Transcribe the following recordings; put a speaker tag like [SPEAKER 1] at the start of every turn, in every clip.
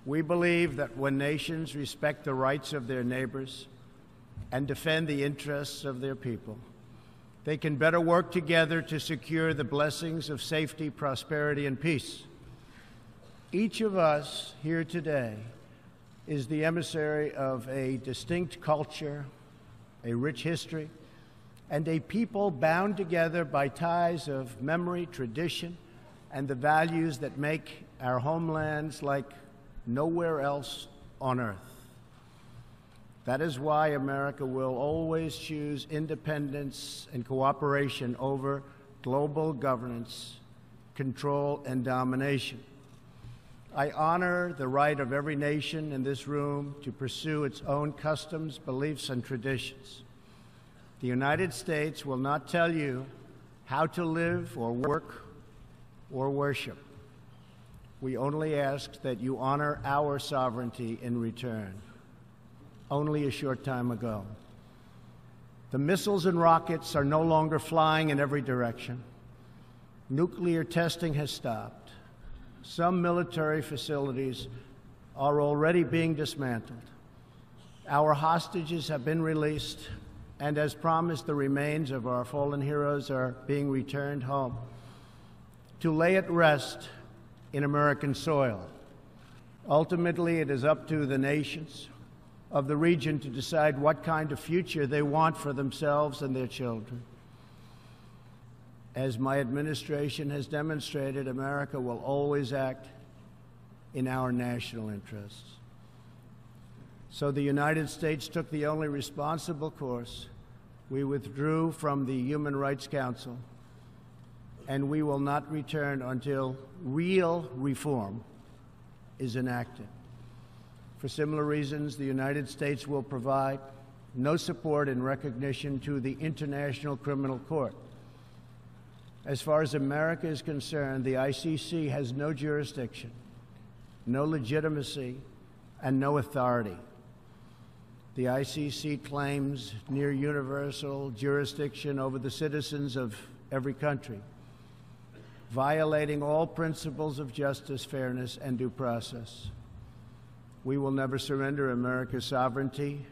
[SPEAKER 1] We believe that when nations respect the rights of their neighbors and defend the interests of their people, they can better work together to secure the blessings of safety, prosperity, and peace. Each of us here today is the emissary of a distinct culture, a rich history, and a people bound together by ties of memory, tradition, and the values that make our homelands like nowhere else on earth. That is why America will always choose independence and cooperation over global governance, control, and domination. I honor the right of every nation in this room to pursue its own customs, beliefs, and traditions. The United States will not tell you how to live or work or worship. We only ask that you honor our sovereignty in return. Only a short time ago, the missiles and rockets are no longer flying in every direction. Nuclear testing has stopped. Some military facilities are already being dismantled. Our hostages have been released, and as promised, the remains of our fallen heroes are being returned home to lay at rest in American soil. Ultimately, it is up to the nations of the region to decide what kind of future they want for themselves and their children. As my administration has demonstrated, America will always act in our national interests. So the United States took the only responsible course. We withdrew from the Human Rights Council, and we will not return until real reform is enacted. For similar reasons, the United States will provide no support in recognition to the International Criminal Court. As far as America is concerned, the ICC has no jurisdiction, no legitimacy, and no authority. The ICC claims near universal jurisdiction over the citizens of every country, violating all principles of justice, fairness, and due process. We will never surrender America's sovereignty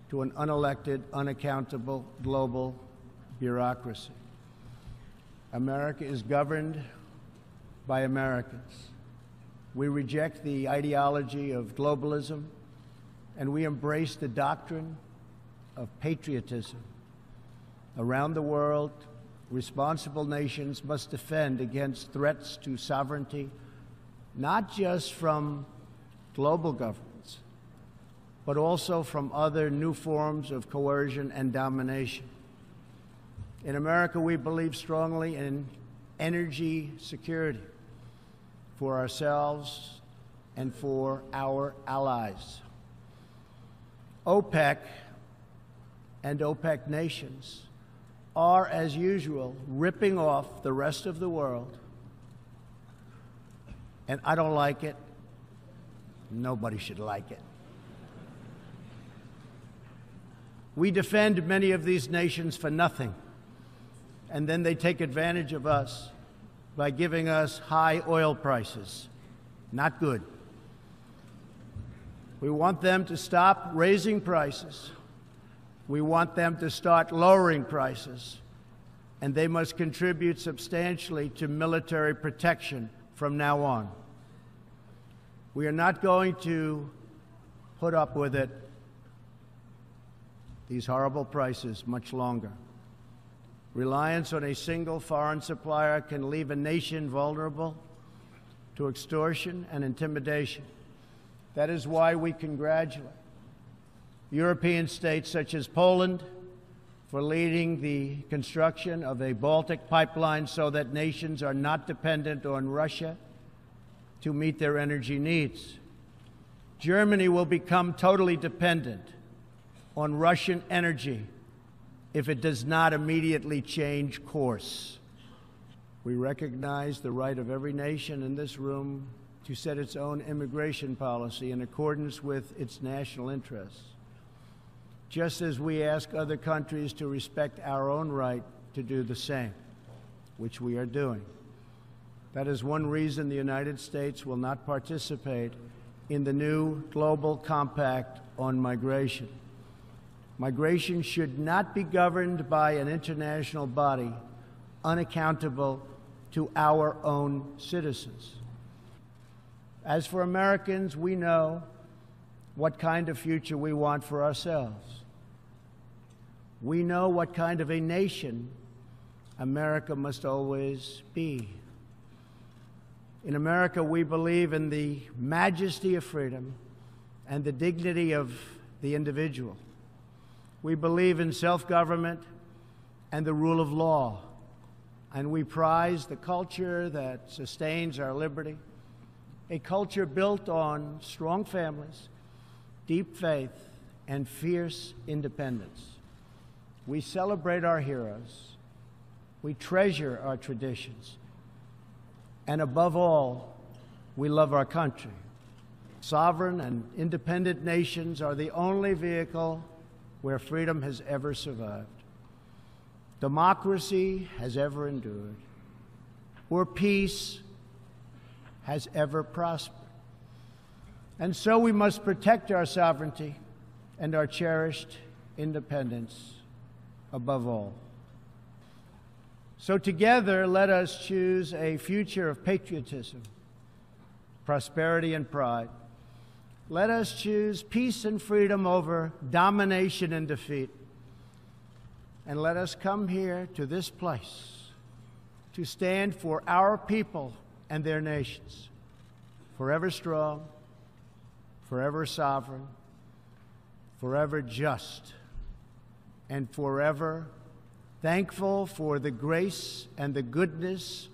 [SPEAKER 1] to an unelected, unaccountable global bureaucracy. America is governed by Americans. We reject the ideology of globalism, and we embrace the doctrine of patriotism. Around the world, responsible nations must defend against threats to sovereignty, not just from global governments, but also from other new forms of coercion and domination. In America, we believe strongly in energy security for ourselves and for our allies. OPEC and OPEC nations are, as usual, ripping off the rest of the world, and I don't like it. Nobody should like it. We defend many of these nations for nothing, and then they take advantage of us by giving us high oil prices. Not good. We want them to stop raising prices. We want them to start lowering prices, and they must contribute substantially to military protection from now on. We are not going to put up with it, these horrible prices, much longer. Reliance on a single foreign supplier can leave a nation vulnerable to extortion and intimidation. That is why we congratulate European states such as Poland for leading the construction of a Baltic pipeline so that nations are not dependent on Russia to meet their energy needs. Germany will become totally dependent on Russian energy if it does not immediately change course. We recognize the right of every nation in this room to set its own immigration policy in accordance with its national interests, just as we ask other countries to respect our own right to do the same, which we are doing. That is one reason the United States will not participate in the new global compact on migration. Migration should not be governed by an international body unaccountable to our own citizens. As for Americans, we know what kind of future we want for ourselves. We know what kind of a nation America must always be. In America, we believe in the majesty of freedom and the dignity of the individual. We believe in self-government and the rule of law, and we prize the culture that sustains our liberty, a culture built on strong families, deep faith, and fierce independence. We celebrate our heroes, we treasure our traditions, and above all, we love our country. Sovereign and independent nations are the only vehicle where freedom has ever survived, democracy has ever endured, or peace has ever prospered. And so we must protect our sovereignty and our cherished independence above all. So together, let us choose a future of patriotism, prosperity, and pride. Let us choose peace and freedom over domination and defeat. And let us come here to this place to stand for our people and their nations, forever strong, forever sovereign, forever just, and forever thankful for the grace and the goodness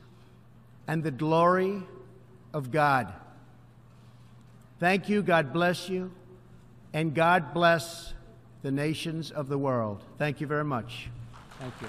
[SPEAKER 1] and the glory of God. Thank you, God bless you, and God bless the nations of the world. Thank you very much. Thank you.